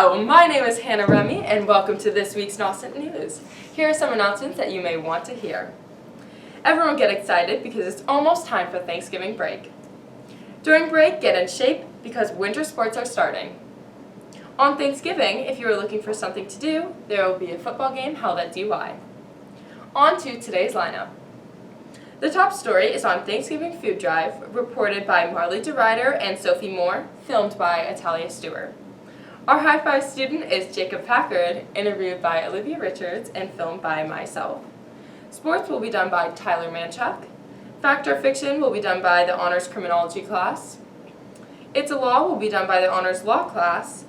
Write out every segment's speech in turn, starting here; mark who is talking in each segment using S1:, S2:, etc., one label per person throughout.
S1: Hello, my name is Hannah Remy, and welcome to this week's Nauset News. Here are some announcements that you may want to hear. Everyone get excited because it's almost time for Thanksgiving break. During break, get in shape because winter sports are starting. On Thanksgiving, if you are looking for something to do, there will be a football game held at DY. On to today's lineup. The top story is on Thanksgiving Food Drive, reported by Marley DeRider and Sophie Moore, filmed by Atalia Stewart. Our High Five student is Jacob Packard, interviewed by Olivia Richards and filmed by myself. Sports will be done by Tyler Manchuk. Fact or Fiction will be done by the Honors Criminology class. It's a Law will be done by the Honors Law class.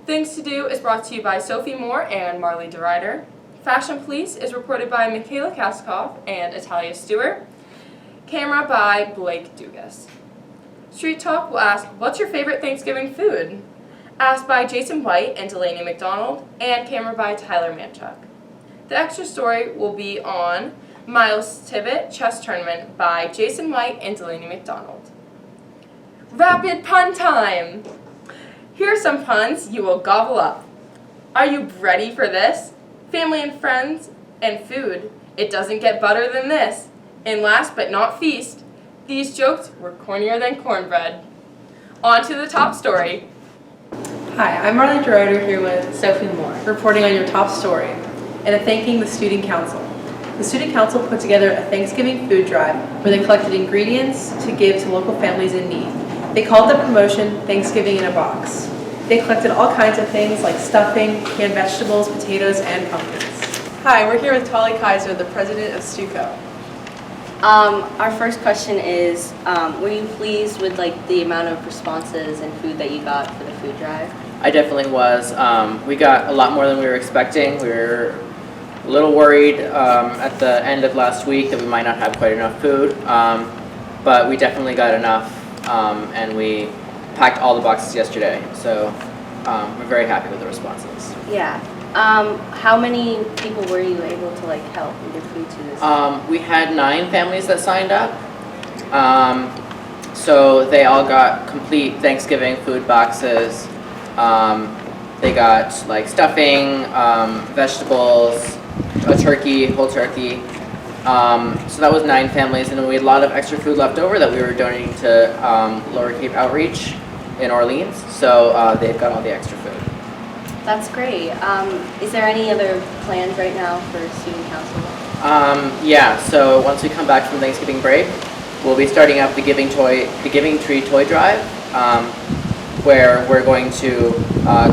S1: Things to Do is brought to you by Sophie Moore and Marley DeRider. Fashion Police is reported by Michaela Kaskoff and Atalia Stewart. Camera by Blake Dugas. Street Talk will ask, what's your favorite Thanksgiving food? Asked by Jason White and Delaney McDonald, and camera by Tyler Manchuk. The extra story will be on Miles Tibbet Chess Tournament by Jason White and Delaney McDonald. Rapid pun time! Here are some puns you will gobble up. Are you ready for this? Family and friends and food. It doesn't get better than this. And last but not least, these jokes were cornier than cornbread. On to the top story.
S2: Hi, I'm Marley DeRider here with Sophie Moore, reporting on your top story, and thanking the Student Council. The Student Council put together a Thanksgiving food drive where they collected ingredients to give to local families in need. They called the promotion Thanksgiving in a Box. They collected all kinds of things like stuffing, canned vegetables, potatoes, and pumpkins. Hi, we're here with Tali Kaiser, the president of STUCO.
S3: Our first question is, were you pleased with the amount of responses and food that you got for the food drive?
S4: I definitely was. We got a lot more than we were expecting. We were a little worried at the end of last week that we might not have quite enough food, but we definitely got enough, and we packed all the boxes yesterday, so we're very happy with the responses.
S3: Yeah. How many people were you able to help and give food to this?
S4: We had 9 families that signed up, so they all got complete Thanksgiving food boxes. They got stuffing, vegetables, a turkey, whole turkey. So that was 9 families, and then we had a lot of extra food left over that we were donating to Lower Cape Outreach in Orleans, so they've got all the extra food.
S3: That's great. Is there any other plans right now for Student Council?
S4: Yeah, so once we come back from Thanksgiving break, we'll be starting up the Giving Tree Toy Drive, where we're going to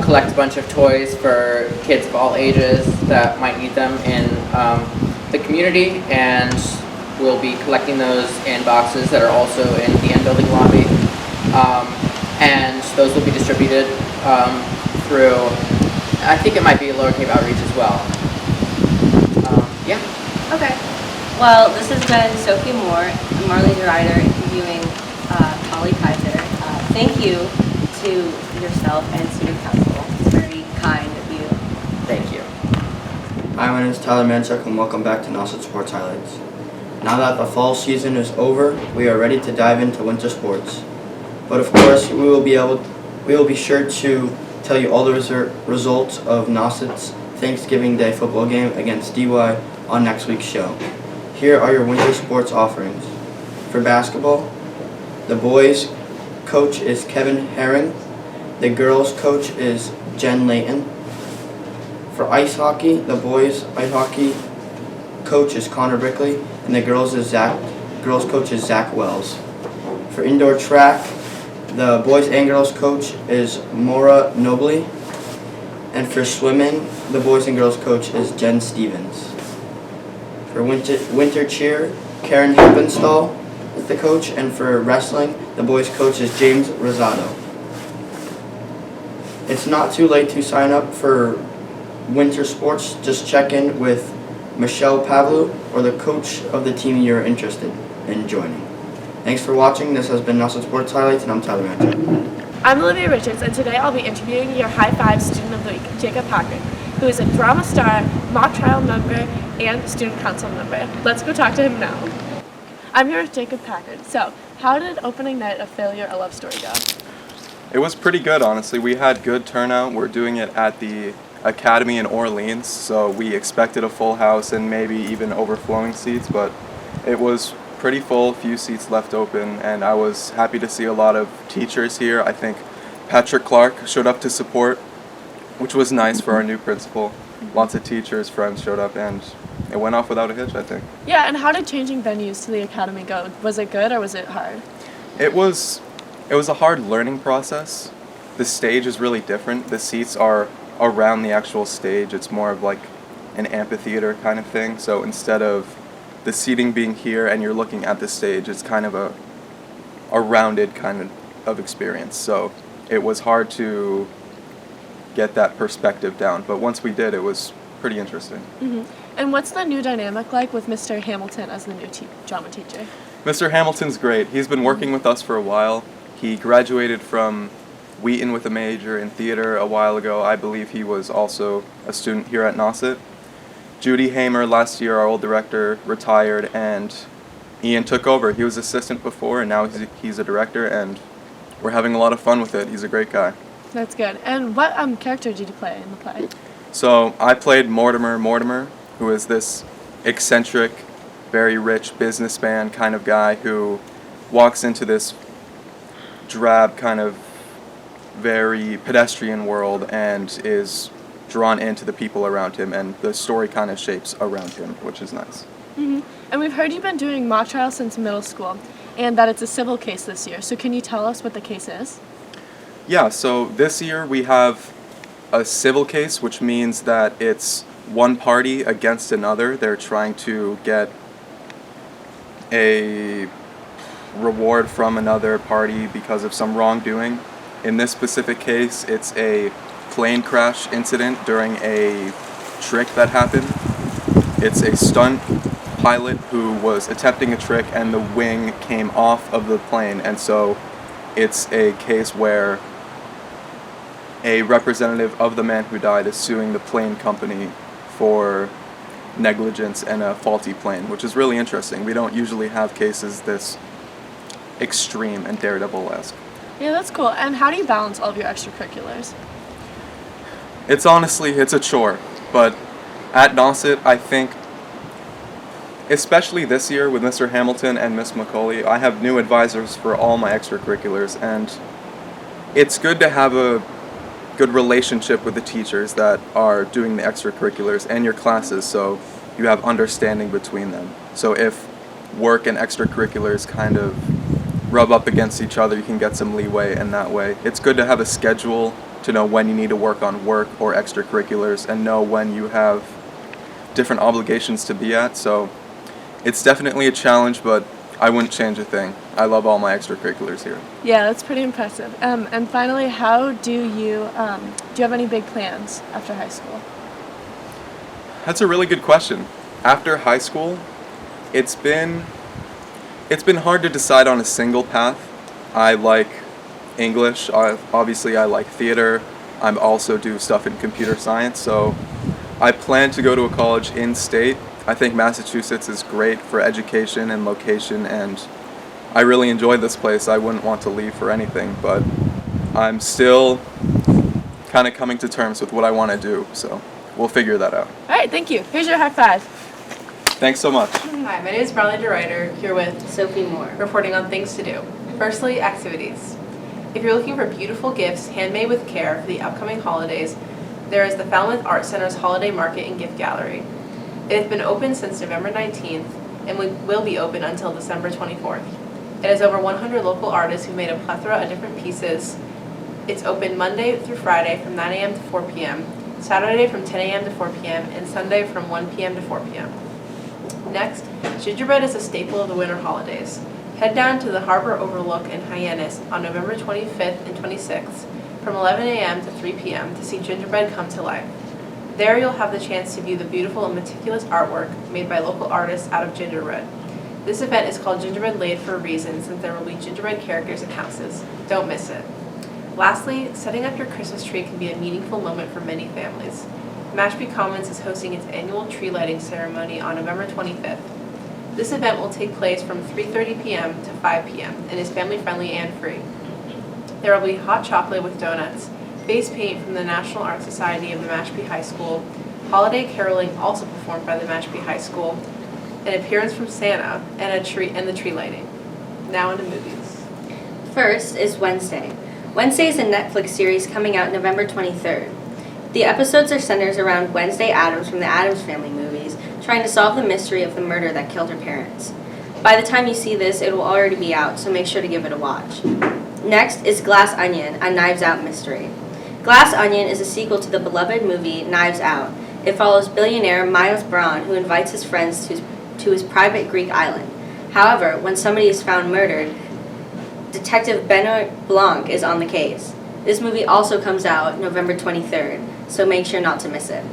S4: collect a bunch of toys for kids of all ages that might need them in the community, and we'll be collecting those in boxes that are also in the N building lobby, and those will be distributed through, I think it might be Lower Cape Outreach as well. Yeah.
S3: Okay. Well, this has been Sophie Moore and Marley DeRider interviewing Tali Kaiser. Thank you to yourself and Student Council. It's very kind of you.
S4: Thank you.
S5: Hi, my name is Tyler Manchuk, and welcome back to Nauset Sports Highlights. Now that the fall season is over, we are ready to dive into winter sports. But of course, we will be sure to tell you all the results of Nauset's Thanksgiving Day football game against DY on next week's show. Here are your winter sports offerings. For basketball, the boys' coach is Kevin Herring. The girls' coach is Jen Layton. For ice hockey, the boys' ice hockey coach is Connor Brickley, and the girls' coach is Zach Wells. For indoor track, the boys and girls coach is Maura Nobley, and for swimming, the boys and girls coach is Jen Stevens. For winter cheer, Karen Hippenstall is the coach, and for wrestling, the boys coach is James Rosado. It's not too late to sign up for winter sports. Just check in with Michelle Pavlou or the coach of the team you're interested in joining. Thanks for watching. This has been Nauset Sports Highlights, and I'm Tyler Manchuk.
S6: I'm Olivia Richards, and today I'll be interviewing your High Five Student of the Week, Jacob Packard, who is a drama star, mock trial member, and student council member. Let's go talk to him now. I'm here with Jacob Packard. So, how did opening night of Failure, a Love Story go?
S7: It was pretty good, honestly. We had good turnout. We're doing it at the Academy in Orleans, so we expected a full house and maybe even overflowing seats, but it was pretty full, few seats left open, and I was happy to see a lot of teachers here. I think Patrick Clark showed up to support, which was nice for our new principal. Lots of teachers, friends showed up, and it went off without a hitch, I think.
S6: Yeah, and how did changing venues to the Academy go? Was it good or was it hard?
S7: It was a hard learning process. The stage is really different. The seats are around the actual stage. It's more of like an amphitheater kind of thing. So instead of the seating being here and you're looking at the stage, it's kind of a rounded kind of experience. So it was hard to get that perspective down. But once we did, it was pretty interesting.
S6: Mm-hmm. And what's the new dynamic like with Mr. Hamilton as the new drama teacher?
S7: Mr. Hamilton's great. He's been working with us for a while. He graduated from Wheaton with a major in theater a while ago. I believe he was also a student here at Nauset. Judy Hamer last year, our old director, retired, and Ian took over. He was assistant before, and now he's a director, and we're having a lot of fun with it. He's a great guy.
S6: That's good. And what character did you play in the play?
S7: So I played Mortimer, who is this eccentric, very rich businessman kind of guy who walks into this drab kind of very pedestrian world and is drawn into the people around him, and the story kind of shapes around him, which is nice.
S6: Mm-hmm. And we've heard you've been doing mock trial since middle school and that it's a civil case this year. So can you tell us what the case is?
S7: Yeah, so this year we have a civil case, which means that it's one party against another. They're trying to get a reward from another party because of some wrongdoing. In this specific case, it's a plane crash incident during a trick that happened. It's a stunt pilot who was attempting a trick and the wing came off of the plane, and so it's a case where a representative of the man who died is suing the plane company for negligence and a faulty plane, which is really interesting. We don't usually have cases this extreme and daredevil-esque.
S6: Yeah, that's cool. And how do you balance all of your extracurriculars?
S7: It's a chore, but at Nauset, I think, especially this year with Mr. Hamilton and Miss McCauley, I have new advisors for all my extracurriculars, and it's good to have a good relationship with the teachers that are doing the extracurriculars and your classes, so you have understanding between them. So if work and extracurriculars kind of rub up against each other, you can get some leeway in that way. It's good to have a schedule to know when you need to work on work or extracurriculars and know when you have different obligations to be at. So it's definitely a challenge, but I wouldn't change a thing. I love all my extracurriculars here.
S6: Yeah, that's pretty impressive. And finally, how do you have any big plans after high school?
S7: That's a really good question. After high school, it's been hard to decide on a single path. I like English. Obviously, I like theater. I also do stuff in computer science. So I plan to go to a college in state. I think Massachusetts is great for education and location, and I really enjoy this place. I wouldn't want to leave for anything, but I'm still kind of coming to terms with what I want to do. So we'll figure that out.
S6: All right, thank you. Here's your high five.
S7: Thanks so much.
S2: Hi, my name is Marley DeRuyter, here with
S3: Sophie Moore.
S2: reporting on things to do. Firstly, activities. If you're looking for beautiful gifts handmade with care for the upcoming holidays, there is the Falmouth Art Center's Holiday Market and Gift Gallery. It has been open since November 19th and will be open until December 24th. It has over 100 local artists who've made a plethora of different pieces. It's open Monday through Friday from 9 a.m. to 4 p.m., Saturday from 10 a.m. to 4 p.m., and Sunday from 1 p.m. to 4 p.m. Next, gingerbread is a staple of the winter holidays. Head down to the Harbor Overlook in Hyannis on November 25th and 26th from 11 a.m. to 3 p.m. to see gingerbread come to life. There you'll have the chance to view the beautiful and meticulous artwork made by local artists out of gingerbread. This event is called Gingerbread Laid for a reason, since there will be gingerbread characters and houses. Don't miss it. Lastly, setting up your Christmas tree can be a meaningful moment for many families. Mashpee Commons is hosting its annual tree lighting ceremony on November 25th. This event will take place from 3:30 p.m. to 5 p.m. and is family friendly and free. There will be hot chocolate with donuts, face paint from the National Art Society of the Mashpee High School, holiday caroling also performed by the Mashpee High School, an appearance from Santa, and the tree lighting. Now into movies.
S3: First is Wednesday. Wednesday is a Netflix series coming out November 23rd. The episodes are centered around Wednesday Addams from the Addams Family movies, trying to solve the mystery of the murder that killed her parents. By the time you see this, it will already be out, so make sure to give it a watch. Next is Glass Onion, a Knives Out mystery. Glass Onion is a sequel to the beloved movie Knives Out. It follows billionaire Miles Braun, who invites his friends to his private Greek island. However, when somebody is found murdered, Detective Benoit Blanc is on the case. This movie also comes out November 23rd, so make sure not to miss it.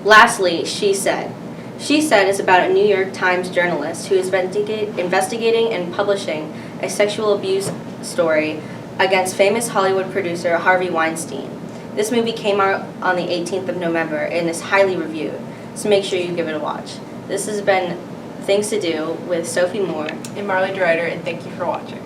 S3: Lastly, She Said. She Said is about a New York Times journalist who is investigating and publishing a sexual abuse story against famous Hollywood producer Harvey Weinstein. This movie came out on the 18th of November and is highly reviewed, so make sure you give it a watch. This has been Things to Do with Sophie Moore
S2: And Marley DeRuyter, and thank you for watching.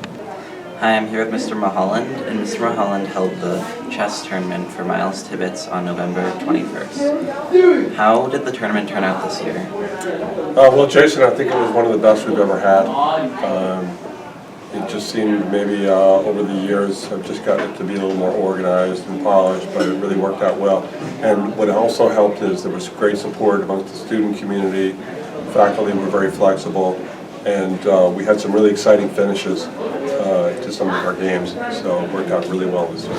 S8: Hi, I'm here with Mr. Mulholland, and Mr. Mulholland held the chess tournament for Miles TIBBETS on November 21st. How did the tournament turn out this year?
S9: Well, Jason, I think it was one of the best we've ever had. It just seemed maybe over the years I've just gotten it to be a little more organized and polished, but it really worked out well. And what also helped is there was great support amongst the student community. Faculty were very flexible, and we had some really exciting finishes to some of our games, so it worked out really well this year.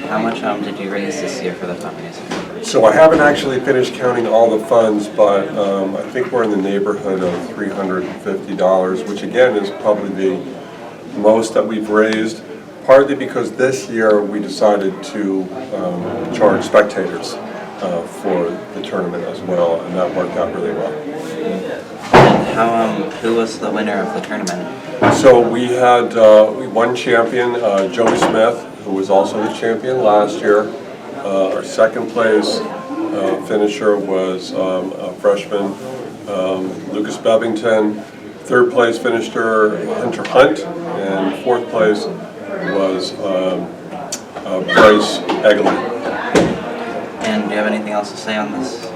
S8: How much did you raise this year for the fundraiser?
S9: So I haven't actually finished counting all the funds, but I think we're in the neighborhood of $350, which again is probably the most that we've raised, partly because this year we decided to charge spectators for the tournament as well, and that worked out really well.
S8: And who was the winner of the tournament?
S9: So we had one champion, Joey Smith, who was also the champion last year. Our second place finisher was a freshman, Lucas Bevington. Third place finisher, Hunter Hunt, and fourth place was Bryce Egley.
S8: And do you have anything else to say on this?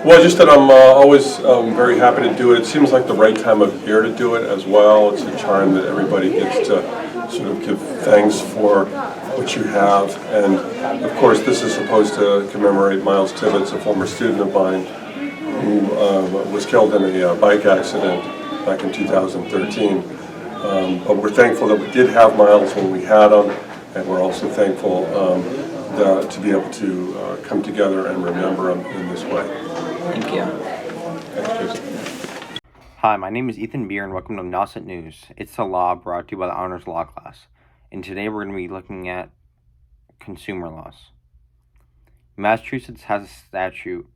S9: Well, just that I'm always very happy to do it. It seems like the right time of year to do it as well. It's a time that everybody gets to sort of give thanks for what you have. And of course, this is supposed to commemorate Miles TIBBETS, a former student of mine, who was killed in a bike accident back in 2013. But we're thankful that we did have Miles when we had him, and we're also thankful to be able to come together and remember him in this way.
S8: Thank you.
S9: Thanks, Jason.
S10: Hi, my name is Ethan Beer and welcome to Nauset News. It's the law brought to you by the Honors Law class. And today we're going to be looking at consumer laws. Massachusetts has a statute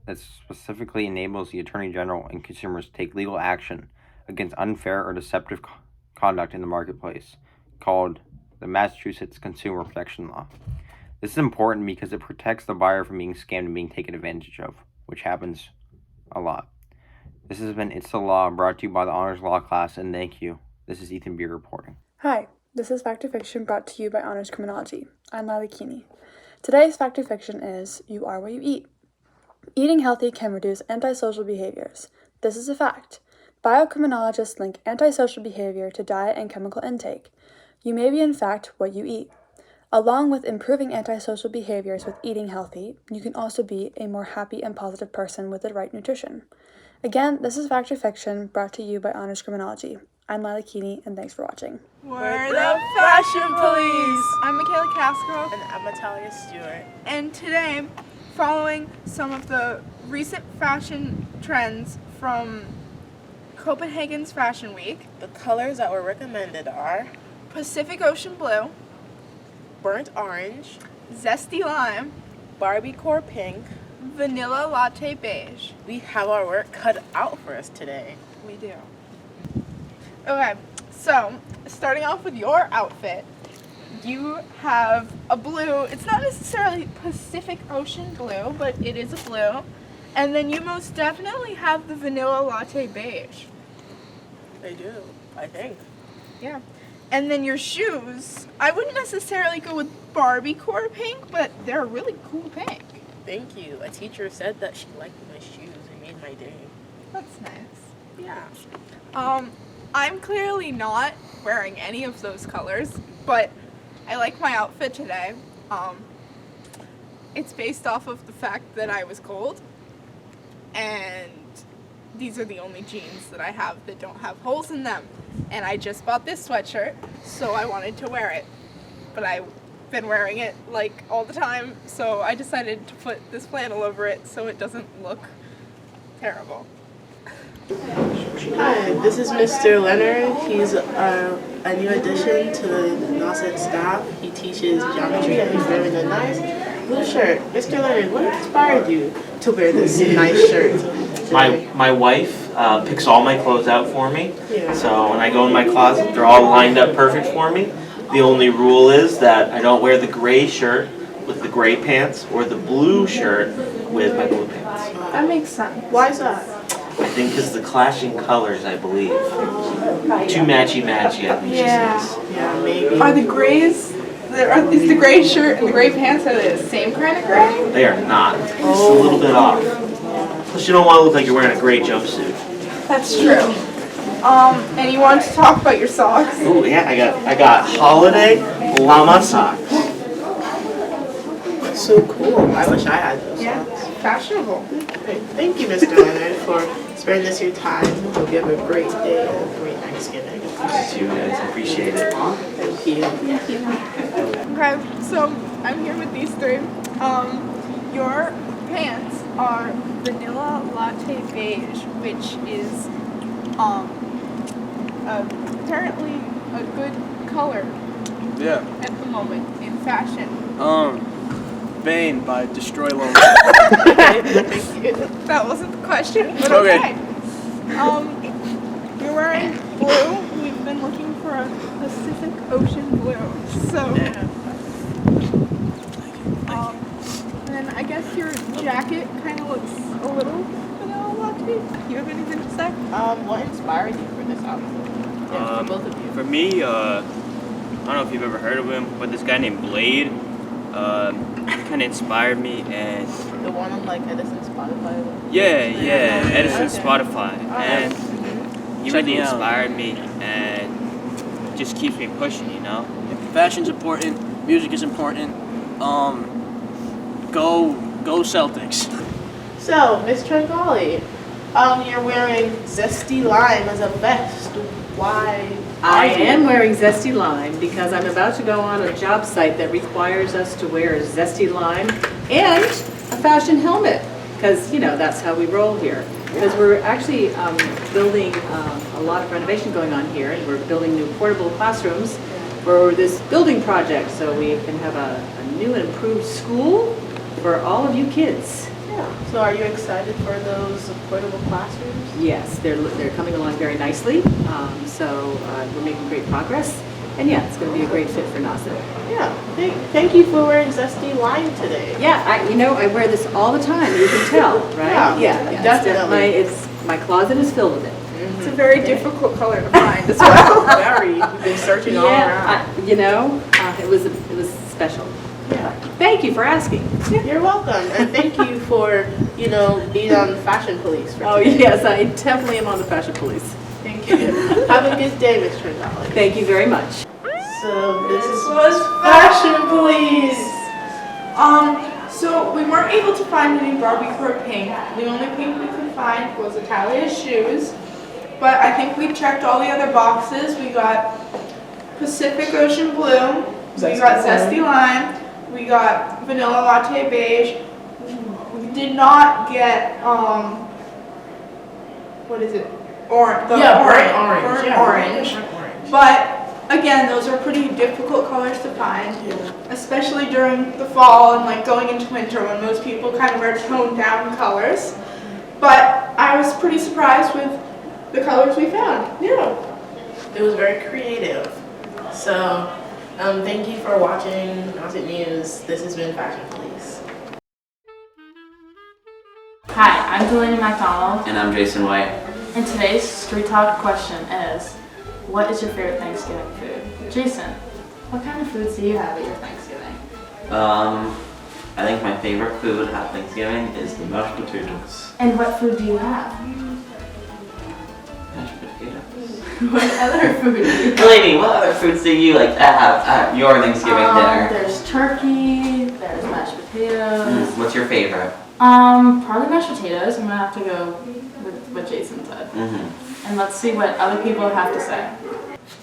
S10: that specifically enables the Attorney General and consumers to take legal action against unfair or deceptive conduct in the marketplace, called the Massachusetts Consumer Protection Law. This is important because it protects the buyer from being scammed and being taken advantage of, which happens a lot. This has been It's the Law, brought to you by the Honors Law class, and thank you. This is Ethan Beer reporting.
S11: Hi, this is Fact or Fiction, brought to you by Honors Criminology. I'm Lila Keeney. Today's Fact or Fiction is, you are what you eat. Eating healthy can reduce antisocial behaviors. This is a fact. Biocriminologists link antisocial behavior to diet and chemical intake. You may be in fact what you eat. Along with improving antisocial behaviors with eating healthy, you can also be a more happy and positive person with the right nutrition. Again, this is Fact or Fiction, brought to you by Honors Criminology. I'm Lila Keeney, and thanks for watching.
S6: We're the Fashion Police! I'm Michaela Cascarov. And I'm Natalia Stewart. And today, following some of the recent fashion trends from Copenhagen's Fashion Week,
S12: the colors that were recommended are
S6: Pacific Ocean Blue,
S12: burnt orange,
S6: zesty lime,
S12: Barbiecore pink,
S6: vanilla latte beige.
S12: We have our work cut out for us today.
S6: We do. Okay, so starting off with your outfit, you have a blue. It's not necessarily Pacific Ocean blue, but it is a blue. And then you most definitely have the vanilla latte beige.
S12: I do, I think.
S6: Yeah. And then your shoes, I wouldn't necessarily go with Barbie-core pink, but they're a really cool pink.
S12: Thank you. A teacher said that she liked my shoes. It made my day.
S6: That's nice.
S12: Yeah.
S6: I'm clearly not wearing any of those colors, but I like my outfit today. It's based off of the fact that I was cold, and these are the only jeans that I have that don't have holes in them. And I just bought this sweatshirt, so I wanted to wear it. But I've been wearing it like all the time, so I decided to put this flannel over it so it doesn't look terrible.
S12: Hi, this is Mr. Leonard. He's a new addition to the Nauset staff. He teaches geometry and he's wearing a nice blue shirt. Mr. Leonard, what inspired you to wear this nice shirt?
S13: My wife picks all my clothes out for me.
S12: Yeah.
S13: So when I go in my closet, they're all lined up perfect for me. The only rule is that I don't wear the gray shirt with the gray pants or the blue shirt with my blue pants.
S6: That makes sense.
S12: Why is that?
S13: I think because the clashing colors, I believe. Too matchy-matchy, I think she says.
S12: Yeah, maybe.
S6: Are the grays, is the gray shirt and the gray pants, are they the same kind of gray?
S13: They are not. Just a little bit off. Plus you don't want to look like you're wearing a gray jumpsuit.
S6: That's true. And you want to talk about your socks?
S13: Oh yeah, I got holiday llama socks.
S12: So cool. I wish I had those
S6: Yeah,
S12: socks.
S6: fashionable.
S12: Okay, thank you, Mr. Leonard, for sparing us your time. Hope you have a great day and a great Thanksgiving.
S13: You too, guys. Appreciate it.
S12: Thank you.
S6: Okay, so I'm here with these three. Your pants are vanilla latte beige, which is apparently a good color
S14: Yeah.
S6: at the moment in fashion.
S14: Bane by Destroy Logo.
S6: That wasn't the question, but
S14: Okay.
S6: okay. You're wearing blue. We've been looking for a Pacific Ocean blue. So, and I guess your jacket kind of looks a little vanilla latte. You have anything to say?
S12: What inspired you for this outfit? Yeah, for both of you.
S14: For me, I don't know if you've ever heard of him, but this guy named Blade, he kind of inspired me, and
S12: The one on like Edison Spotify.
S14: yeah, Edison
S12: Okay.
S14: Spotify, and he
S15: Check
S14: really
S15: me out.
S14: inspired me, and just keeps me pushing, you know.
S15: Fashion's important. Music is important. Go Celtics.
S12: So, Miss Tringali, you're wearing Zesty Lime as a vest. Why?
S16: I am wearing Zesty Lime because I'm about to go on a job site that requires us to wear Zesty Lime and a fashion helmet, because, you know, that's how we roll here. Because we're actually building a lot of renovation going on here, and we're building new portable classrooms for this building project, so we can have a new and improved school for all of you kids.
S12: Yeah. So, are you excited for those portable classrooms?
S16: Yes, they're coming along very nicely, so we're making great progress, and yeah, it's going to be a great fit for Nauset.
S12: Yeah. Thank you for wearing Zesty Lime today.
S16: Yeah, I wear this all the time. You can tell, right?
S12: Yeah, definitely.
S16: My closet is filled with it.
S6: It's a very difficult color to find as well.
S12: Very. You've been searching all around.
S16: It was special.
S12: Yeah.
S16: Thank you for asking.
S12: You're welcome, and thank you for being on Fashion Police. For
S16: Oh
S12: today.
S16: yes, I definitely am on the fashion police.
S12: Thank you. Have a good day, Ms. Tringali.
S16: Thank you very much.
S12: So this was Fashion Police.
S6: So we weren't able to find any Barbie-core pink. The only pink we could find was Italia's shoes. But I think we checked all the other boxes. We got Pacific Ocean blue. We got Zesty Lime. We got Vanilla Latte beige. We did not get what is it? Burnt orange. But again, those are pretty difficult colors to find, especially during the fall and like going into winter when most people kind of wear toned down colors. But I was pretty surprised with the colors we found.
S12: Yeah. It was very creative. So thank you for watching Nauset News. This has been Fashion Police.
S17: Hi, I'm Delaney MacDonald,
S8: And I'm Jason White.
S17: and today's Street Talk question is, what is your favorite Thanksgiving food? Jason, what kind of foods do you have at your Thanksgiving?
S8: I think my favorite food at Thanksgiving is the mashed potatoes.
S17: And what food do you have?
S8: Mashed potatoes.
S17: What other food do you have?
S8: Lady, what other foods do you like to have at your Thanksgiving dinner?
S17: There's turkey, there's mashed potatoes.
S8: What's your favorite?
S17: Probably mashed potatoes. I'm gonna have to go with what Jason said. And let's see what other people have to say.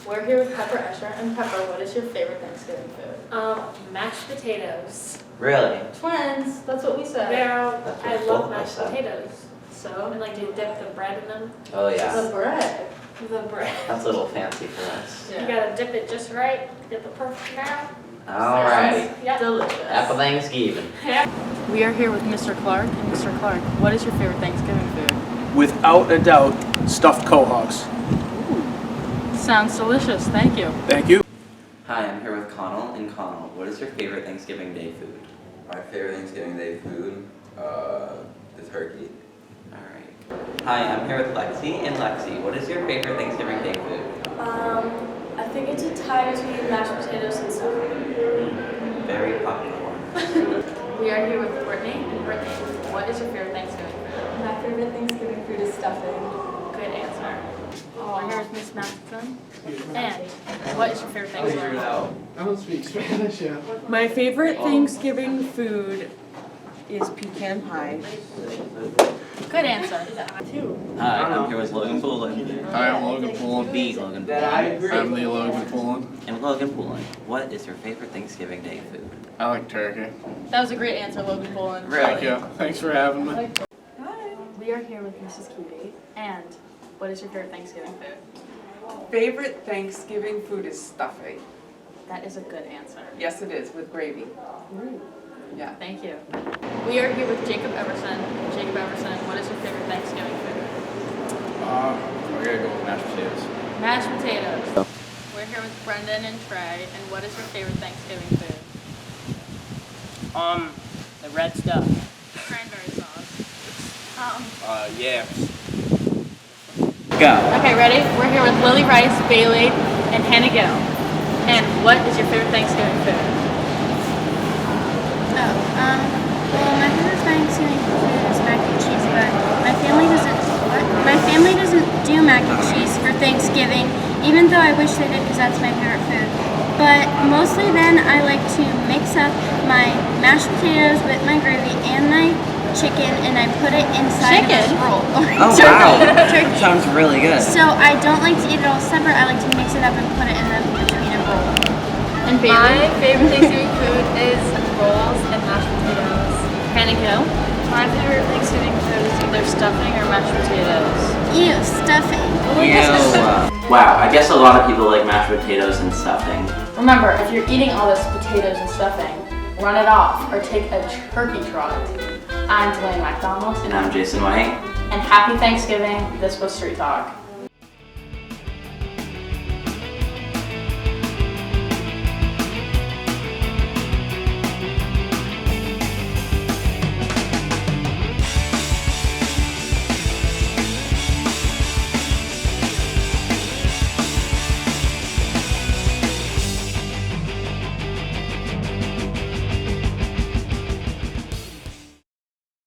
S17: We're here with Pepper Escher, and Pepper, what is your favorite Thanksgiving food?
S18: Mashed potatoes.
S8: Really?
S17: Twins, that's what we said.
S18: I love mashed potatoes. So, and like to dip the bread in them.
S8: Oh yeah.
S17: The bread.
S18: The bread.
S8: That's a little fancy for us.
S18: You gotta dip it just right, get the perfect amount.
S8: Alright.
S18: Yeah.
S17: Delicious.
S8: Happy Thanksgiving.
S17: We are here with Mr. Clark, and Mr. Clark, what is your favorite Thanksgiving food?
S15: Without a doubt, stuffed quahogs.
S17: Sounds delicious, thank you.
S15: Thank you.
S8: Hi, I'm here with Connell. And Connell, what is your favorite Thanksgiving Day food?
S19: My favorite Thanksgiving Day food, the turkey.
S8: Alright. Hi, I'm here with Lexi. And Lexi, what is your favorite Thanksgiving Day food?
S20: I think it's a tie between mashed potatoes and stuffing.
S8: Very popular.
S17: We are here with Brittany, and Brittany, what is your favorite Thanksgiving food?
S20: My favorite Thanksgiving food is stuffing.
S17: Good answer. We're here with Miss Matheson, and what is your favorite Thanksgiving food?
S12: I don't speak Spanish yet.
S21: My favorite Thanksgiving food is pecan pie.
S17: Good answer.
S8: Hi, I'm here with Logan Poulin.
S22: Hi, I'm Logan Poulin.
S8: The Logan Poulin.
S22: I'm the Logan Poulin.
S8: And Logan Poulin, what is your favorite Thanksgiving Day food?
S22: I like turkey.
S17: That was a great answer, Logan Poland.
S22: Thank you. Thanks for having me.
S17: We are here with Mrs. Cutie, and what is your favorite Thanksgiving food?
S21: Favorite Thanksgiving food is stuffing.
S17: That is a good answer.
S21: Yes, it is, with gravy. Yeah.
S17: Thank you. We are here with Jacob Everson. Jacob Everson, what is your favorite Thanksgiving food?
S22: We're gonna go with mashed potatoes.
S17: Mashed potatoes. We're here with Brendan and Trey, and what is your favorite Thanksgiving food?
S15: The red stuff.
S17: Cranberry sauce.
S15: Yeah.
S8: Go.
S17: Okay, ready? We're here with Lily Rice, Bailey, and Hannah Gill. And what is your favorite Thanksgiving food?
S23: Well, my favorite Thanksgiving food is mac and cheese, but my family doesn't do mac and cheese for Thanksgiving, even though I wish they did because that's my favorite food. But mostly then I like to mix up my mashed potatoes with my gravy and my chicken, and I put it inside of this roll.
S8: Oh wow,
S23: Turkey.
S8: Sounds really good.
S23: So I don't like to eat it all separate. I like to mix it up and put it in the between a roll.
S17: And Bailey?
S1: My favorite Thanksgiving food is rolls and mashed potatoes.
S17: Hannah Gill?
S18: My favorite Thanksgiving food is either stuffing or mashed potatoes.
S23: Ew, stuffing.
S8: Wow, I guess a lot of people like mashed potatoes and stuffing.
S17: Remember, if you're eating all this potatoes and stuffing, run it off or take a turkey trot. I'm Delaney McDonald.
S8: And I'm Jason White.
S17: And happy Thanksgiving. This was Street Talk.